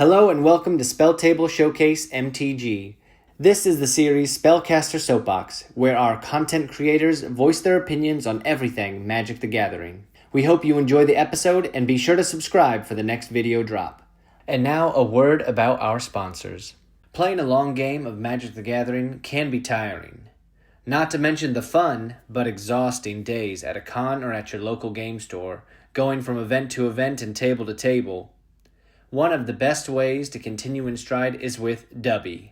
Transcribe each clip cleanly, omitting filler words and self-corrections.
Hello and welcome to Spelltable Showcase MTG. This is the series Spellcaster Soapbox, where our content creators voice their opinions on everything Magic the Gathering. We hope you enjoy the episode and be sure to subscribe for the next video drop. And now a word about our sponsors. Playing a long game of Magic the Gathering can be tiring. Not to mention the fun, but exhausting days at a con or at your local game store, going from event to event and table to table. One of the best ways to continue in stride is with Dubby.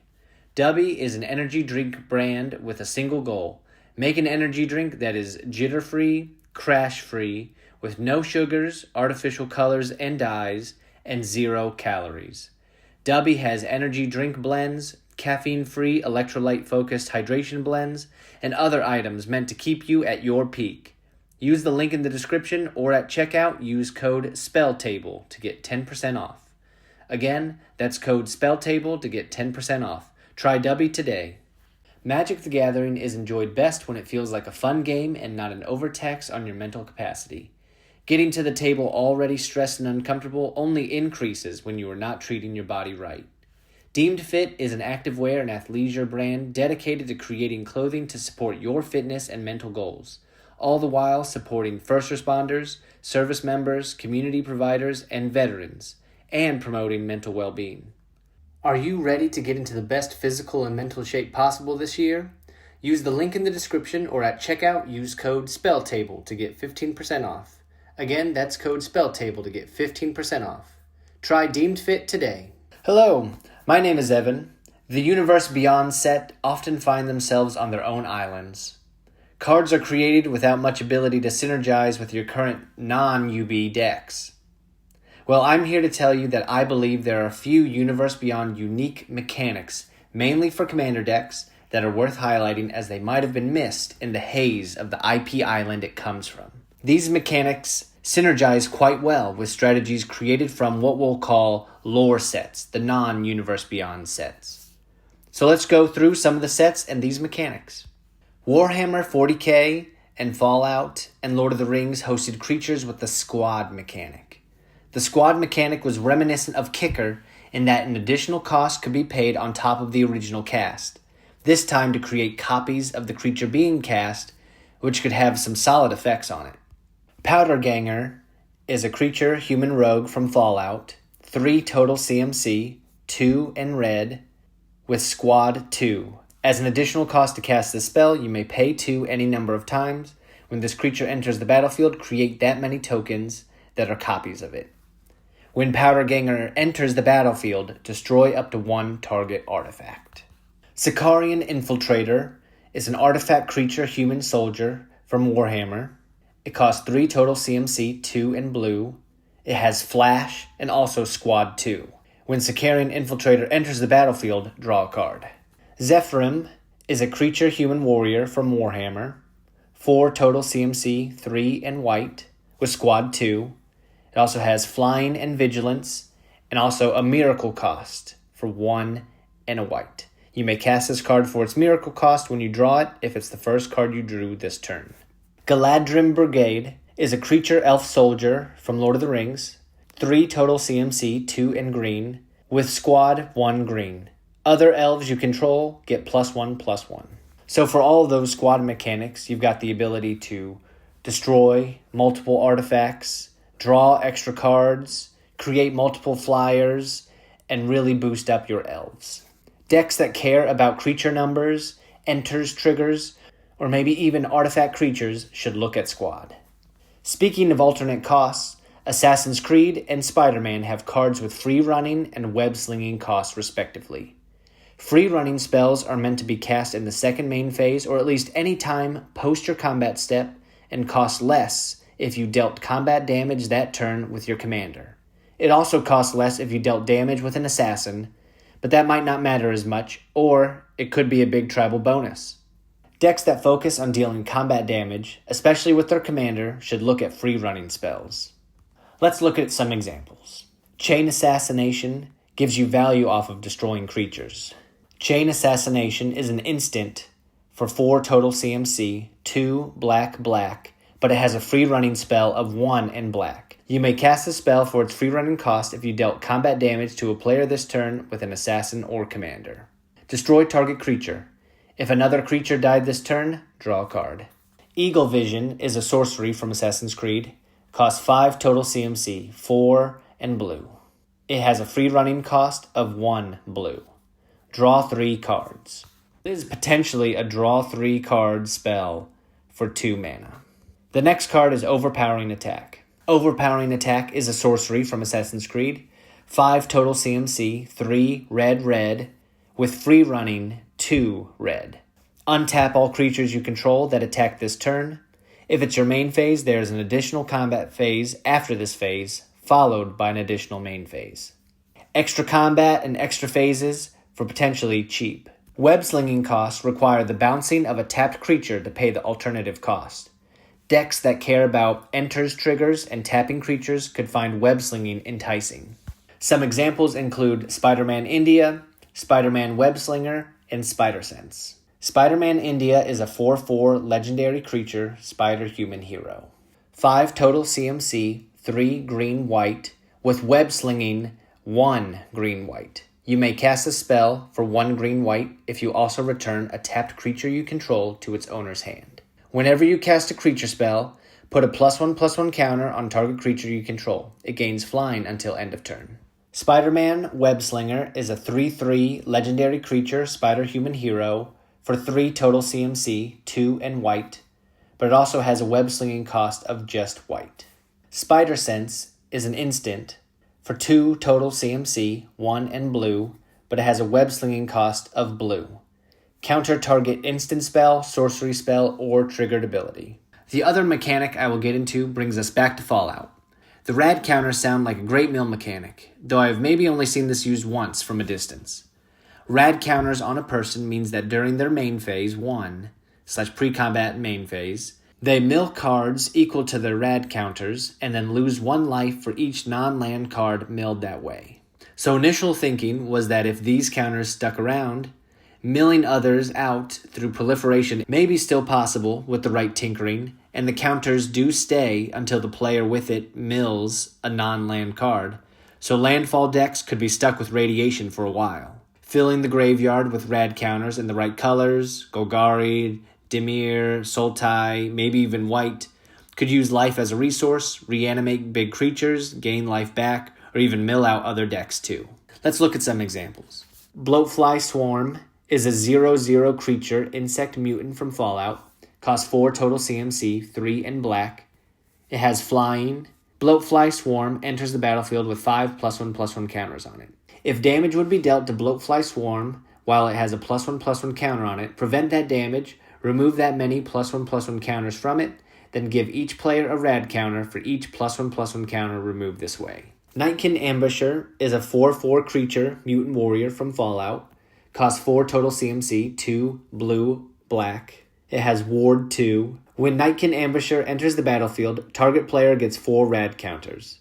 Dubby is an energy drink brand with a single goal. Make an energy drink that is jitter-free, crash-free, with no sugars, artificial colors and dyes, and 0 calories. Dubby has energy drink blends, caffeine-free, electrolyte-focused hydration blends, and other items meant to keep you at your peak. Use the link in the description or at checkout, use code SPELLTABLE to get 10% off. Again, that's code SPELLTABLE to get 10% off. Try Dubby today. Magic the Gathering is enjoyed best when it feels like a fun game and not an overtax on your mental capacity. Getting to the table already stressed and uncomfortable only increases when you are not treating your body right. Deemed Fit is an activewear and athleisure brand dedicated to creating clothing to support your fitness and mental goals, all the while supporting first responders, service members, community providers, and veterans, and promoting mental well-being. Are you ready to get into the best physical and mental shape possible this year? Use the link in the description or at checkout, use code SPELLTABLE to get 15% off. Again, that's code SPELLTABLE to get 15% off. Try Deemed Fit today. Hello, my name is Evan. The Universe Beyond set often find themselves on their own islands. Cards are created without much ability to synergize with your current non-UB decks. Well, I'm here to tell you that I believe there are a few Universe Beyond unique mechanics, mainly for commander decks, that are worth highlighting as they might have been missed in the haze of the IP island it comes from. These mechanics synergize quite well with strategies created from what we'll call lore sets, the non-Universe Beyond sets. So let's go through some of the sets and these mechanics. Warhammer 40k and Fallout and Lord of the Rings hosted creatures with the squad mechanic. The squad mechanic was reminiscent of Kicker in that an additional cost could be paid on top of the original cast, this time to create copies of the creature being cast, which could have some solid effects on it. Powder Ganger is a creature human rogue from Fallout, 3 total CMC, 2 in red, with squad 2. As an additional cost to cast this spell, you may pay 2 any number of times. When this creature enters the battlefield, create that many tokens that are copies of it. When Powder Ganger enters the battlefield, destroy up to 1 target artifact. Sicarian Infiltrator is an artifact creature human soldier from Warhammer. It costs 3 total CMC, 2 in blue. It has Flash and also Squad 2. When Sicarian Infiltrator enters the battlefield, draw a card. Zephyrim is a creature human warrior from Warhammer. 4 total CMC, 3 in white, with Squad 2. It also has Flying and Vigilance, and also a Miracle cost for 1 and a white. You may cast this card for its Miracle cost when you draw it if it's the first card you drew this turn. Galadrim Brigade is a creature elf soldier from Lord of the Rings. 3 total CMC, 2 in green, with squad 1 green. Other elves you control get +1/+1. So for all of those squad mechanics, you've got the ability to destroy multiple artifacts, draw extra cards, create multiple flyers, and really boost up your elves. Decks that care about creature numbers, enters triggers, or maybe even artifact creatures should look at Squad. Speaking of alternate costs, Assassin's Creed and Spider-Man have cards with Freerunning and Web-Slinging costs respectively. Freerunning spells are meant to be cast in the second main phase or at least any time post your combat step and cost less if you dealt combat damage that turn with your commander. It also costs less if you dealt damage with an assassin, but that might not matter as much, or it could be a big tribal bonus. Decks that focus on dealing combat damage, especially with their commander, should look at free-running spells. Let's look at some examples. Chain Assassination gives you value off of destroying creatures. Chain Assassination is an instant for 4 total CMC, 2 black, but it has a free running spell of 1 in black. You may cast a spell for its free running cost if you dealt combat damage to a player this turn with an assassin or commander. Destroy target creature. If another creature died this turn, draw a card. Eagle Vision is a sorcery from Assassin's Creed. Costs 5 total CMC, 4 and blue. It has a free running cost of 1 blue. Draw 3 cards. This is potentially a draw 3 card spell for 2 mana. The next card is Overpowering Attack. Overpowering Attack is a sorcery from Assassin's Creed. 5 total CMC, 3 red, with free running, 2 red. Untap all creatures you control that attack this turn. If it's your main phase, there is an additional combat phase after this phase, followed by an additional main phase. Extra combat and extra phases for potentially cheap. Web-Slinging costs require the bouncing of a tapped creature to pay the alternative cost. Decks that care about enters triggers and tapping creatures could find Web-Slinging enticing. Some examples include Spider-Man India, Spider-Man Web-Slinger, and Spider-Sense. Spider-Man India is a 4/4 legendary creature, Spider-Human hero. 5 total CMC, 3 green-white, with Web-Slinging, 1 green-white. You may cast a spell for 1 green-white if you also return a tapped creature you control to its owner's hand. Whenever you cast a creature spell, put a +1/+1 counter on target creature you control. It gains flying until end of turn. Spider-Man Web-Slinger is a 3/3 legendary creature, Spider-Human hero, for 3 total CMC, 2 and white, but it also has a Web-Slinging cost of just white. Spider-Sense is an instant for 2 total CMC, 1 and blue, but it has a Web-Slinging cost of blue. Counter target instant spell, sorcery spell, or triggered ability. The other mechanic I will get into brings us back to Fallout. The Rad Counters sound like a great mill mechanic, though I have maybe only seen this used once from a distance. Rad Counters on a person means that during their main phase 1/pre-combat main phase, they mill cards equal to their Rad Counters and then lose 1 life for each non-land card milled that way. So initial thinking was that if these counters stuck around, milling others out through proliferation may be still possible with the right tinkering, and the counters do stay until the player with it mills a non-land card, so landfall decks could be stuck with radiation for a while. Filling the graveyard with Rad Counters in the right colors, Golgari, Dimir, Sultai, maybe even white, could use life as a resource, reanimate big creatures, gain life back, or even mill out other decks too. Let's look at some examples. Bloatfly Swarm is a 0/0 creature, insect mutant from Fallout, costs 4 total CMC, 3 and black. It has flying. Bloatfly Swarm enters the battlefield with 5 +1/+1 counters on it. If damage would be dealt to Bloatfly Swarm while it has a +1/+1 counter on it, prevent that damage, remove that many +1/+1 counters from it, then give each player a Rad counter for each +1/+1 counter removed this way. Nightkin Ambusher is a 4/4 creature, mutant warrior from Fallout, costs 4 total CMC, 2 blue, black. It has Ward 2. When Nightkin Ambusher enters the battlefield, target player gets 4 Rad counters.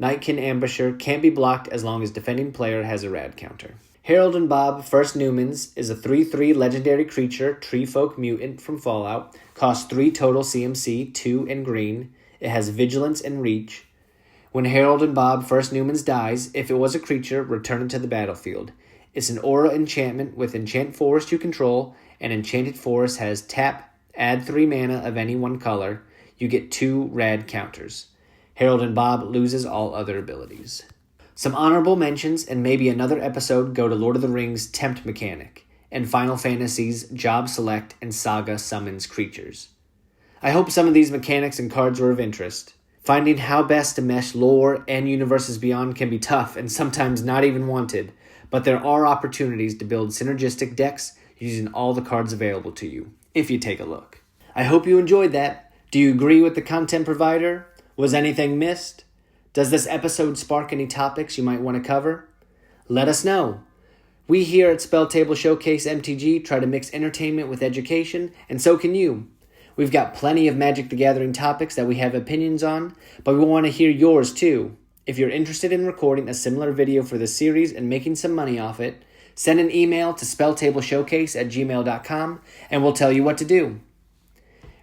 Nightkin Ambusher can't be blocked as long as defending player has a Rad counter. Harold and Bob First Newmans is a 3/3 legendary creature, treefolk mutant from Fallout, costs 3 total CMC, 2 and green. It has vigilance and reach. When Harold and Bob First Newmans dies, if it was a creature, return it to the battlefield. It's an aura enchantment with enchant forest you control, and enchanted forest has tap, add 3 mana of any one color. You get 2 Rad counters. Harold and Bob loses all other abilities. Some honorable mentions and maybe another episode go to Lord of the Rings' Tempt mechanic, and Final Fantasy's Job Select and Saga Summons creatures. I hope some of these mechanics and cards were of interest. Finding how best to mesh lore and universes beyond can be tough and sometimes not even wanted, but there are opportunities to build synergistic decks using all the cards available to you, if you take a look. I hope you enjoyed that. Do you agree with the content provider? Was anything missed? Does this episode spark any topics you might want to cover? Let us know. We here at Spell Table Showcase MTG try to mix entertainment with education, and so can you. We've got plenty of Magic the Gathering topics that we have opinions on, but we want to hear yours too. If you're interested in recording a similar video for this series and making some money off it, send an email to spelltableshowcase@gmail.com and we'll tell you what to do.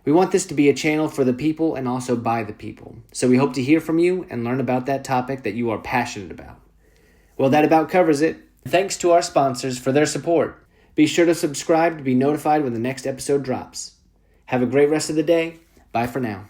We want this to be a channel for the people and also by the people. So we hope to hear from you and learn about that topic that you are passionate about. Well, that about covers it. Thanks to our sponsors for their support. Be sure to subscribe to be notified when the next episode drops. Have a great rest of the day. Bye for now.